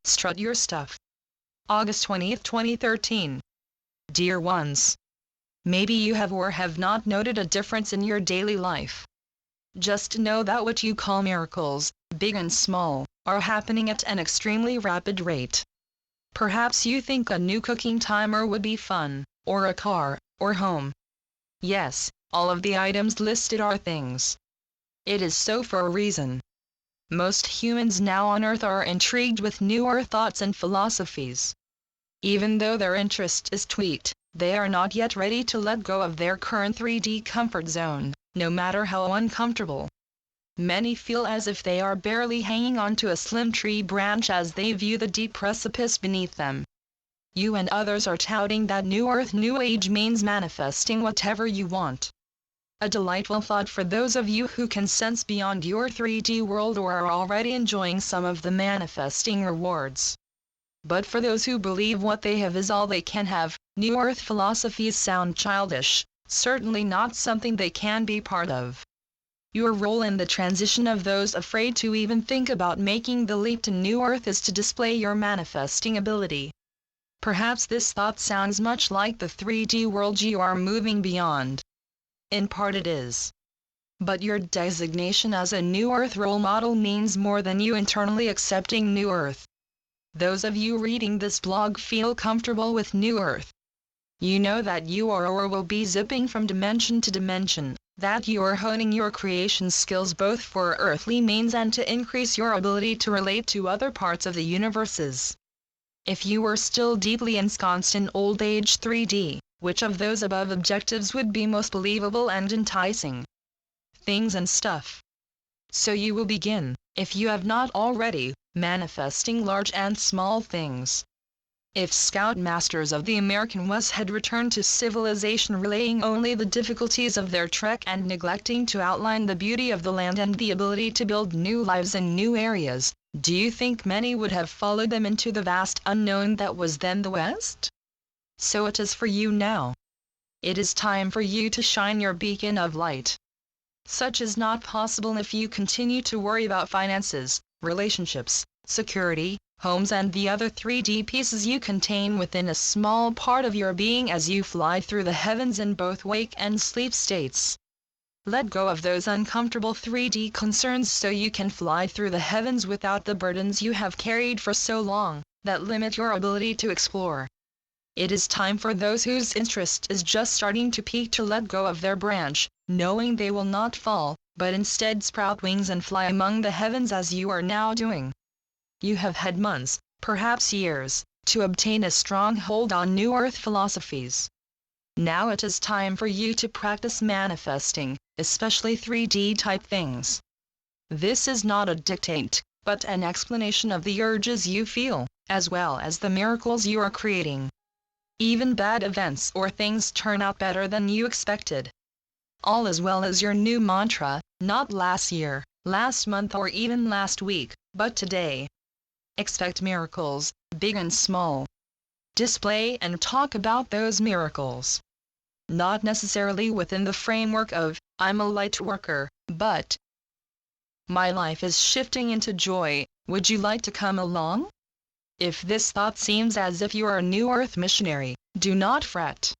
Strut your stuff. August 20th, 2013. Dear ones, maybe you have or have not noted a difference in your daily life. Just know that what you call miracles, big and small, are happening at an extremely rapid rate. Perhaps you think a new cooking timer would be fun, or a car, or home. Yes, all of the items listed are things. It is so for a reason. Most humans now on Earth are intrigued with newer thoughts and philosophies. Even though their interest is tweaked, they are not yet ready to let go of their current 3D comfort zone, no matter how uncomfortable. Many feel as if they are barely hanging on to a slim tree branch as they view the deep precipice beneath them. You and others are touting that New Earth New Age means manifesting whatever you want. A delightful thought for those of you who can sense beyond your 3D world or are already enjoying some of the manifesting rewards. But for those who believe what they have is all they can have, New Earth philosophies sound childish, certainly not something they can be part of. Your role in the transition of those afraid to even think about making the leap to New Earth is to display your manifesting ability. Perhaps this thought sounds much like the 3D world you are moving beyond. In part it is. But your designation as a New Earth role model means more than you internally accepting New Earth. Those of you reading this blog feel comfortable with New Earth. You know that you are or will be zipping from dimension to dimension, that you are honing your creation skills both for earthly means and to increase your ability to relate to other parts of the universes. If you were still deeply ensconced in old age 3D, which of those above objectives would be most believable and enticing? Things and stuff. So you will begin, if you have not already, manifesting large and small things. If scoutmasters of the American West had returned to civilization relaying only the difficulties of their trek and neglecting to outline the beauty of the land and the ability to build new lives in new areas, do you think many would have followed them into the vast unknown that was then the West? So it is for you now. It is time for you to shine your beacon of light. Such is not possible if you continue to worry about finances, relationships, security, homes and the other 3D pieces you contain within a small part of your being as you fly through the heavens in both wake and sleep states. Let go of those uncomfortable 3D concerns so you can fly through the heavens without the burdens you have carried for so long, that limit your ability to explore. It is time for those whose interest is just starting to peak to let go of their branch, knowing they will not fall, but instead sprout wings and fly among the heavens as you are now doing. You have had months, perhaps years, to obtain a strong hold on New Earth philosophies. Now it is time for you to practice manifesting, especially 3D type things. This is not a dictate, but an explanation of the urges you feel, as well as the miracles you are creating. Even bad events or things turn out better than you expected. All as well as your new mantra, not last year, last month or even last week, but today. Expect miracles, big and small. Display and talk about those miracles. Not necessarily within the framework of, I'm a light worker, but my life is shifting into joy, would you like to come along? If this thought seems as if you are a New Earth missionary, do not fret.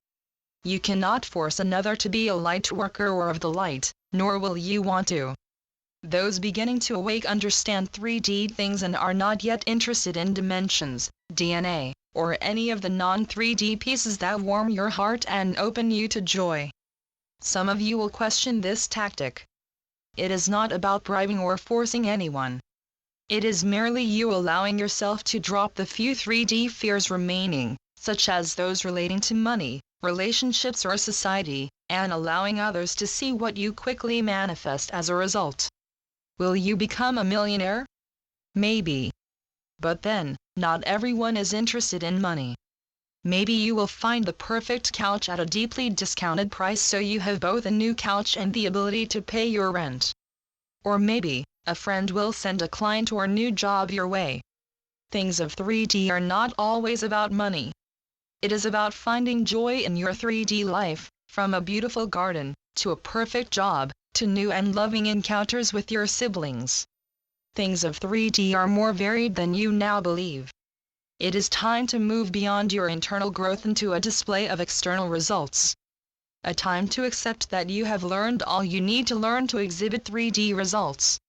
You cannot force another to be a light worker or of the light, nor will you want to. Those beginning to awake understand 3D things and are not yet interested in dimensions, DNA, or any of the non-3D pieces that warm your heart and open you to joy. Some of you will question this tactic. It is not about bribing or forcing anyone. It is merely you allowing yourself to drop the few 3D fears remaining, such as those relating to money, relationships or society, and allowing others to see what you quickly manifest as a result. Will you become a millionaire? Maybe. But then, not everyone is interested in money. Maybe you will find the perfect couch at a deeply discounted price so you have both a new couch and the ability to pay your rent. Or maybe, a friend will send a client or new job your way. Things of 3D are not always about money. It is about finding joy in your 3D life, from a beautiful garden, to a perfect job, to new and loving encounters with your siblings. Things of 3D are more varied than you now believe. It is time to move beyond your internal growth into a display of external results. A time to accept that you have learned all you need to learn to exhibit 3D results.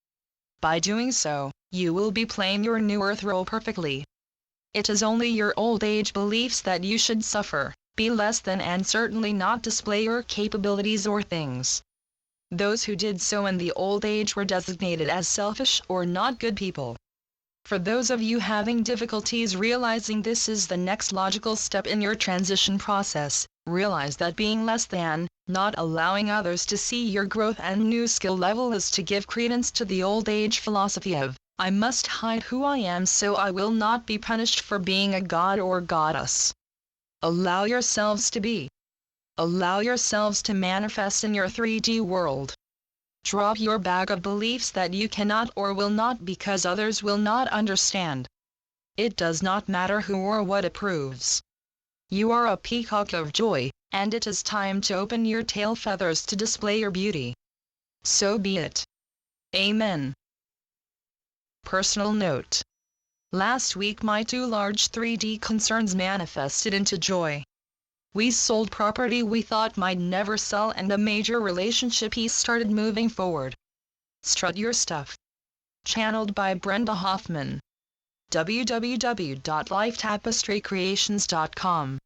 By doing so, you will be playing your new earth role perfectly. It is only your old age beliefs that you should suffer, be less than, and certainly not display your capabilities or things. Those who did so in the old age were designated as selfish or not good people. For those of you having difficulties realizing this is the next logical step in your transition process, realize that being less than, not allowing others to see your growth and new skill level is to give credence to the old age philosophy of, I must hide who I am so I will not be punished for being a god or goddess. Allow yourselves to be. Allow yourselves to manifest in your 3D world. Drop your bag of beliefs that you cannot or will not because others will not understand. It does not matter who or what approves. You are a peacock of joy, and it is time to open your tail feathers to display your beauty. So be it. Amen. Personal note. Last week my 2 large 3D concerns manifested into joy. We sold property we thought might never sell and a major relationship piece started moving forward. Strut your stuff. Channeled by Brenda Hoffman. www.lifetapestrycreations.com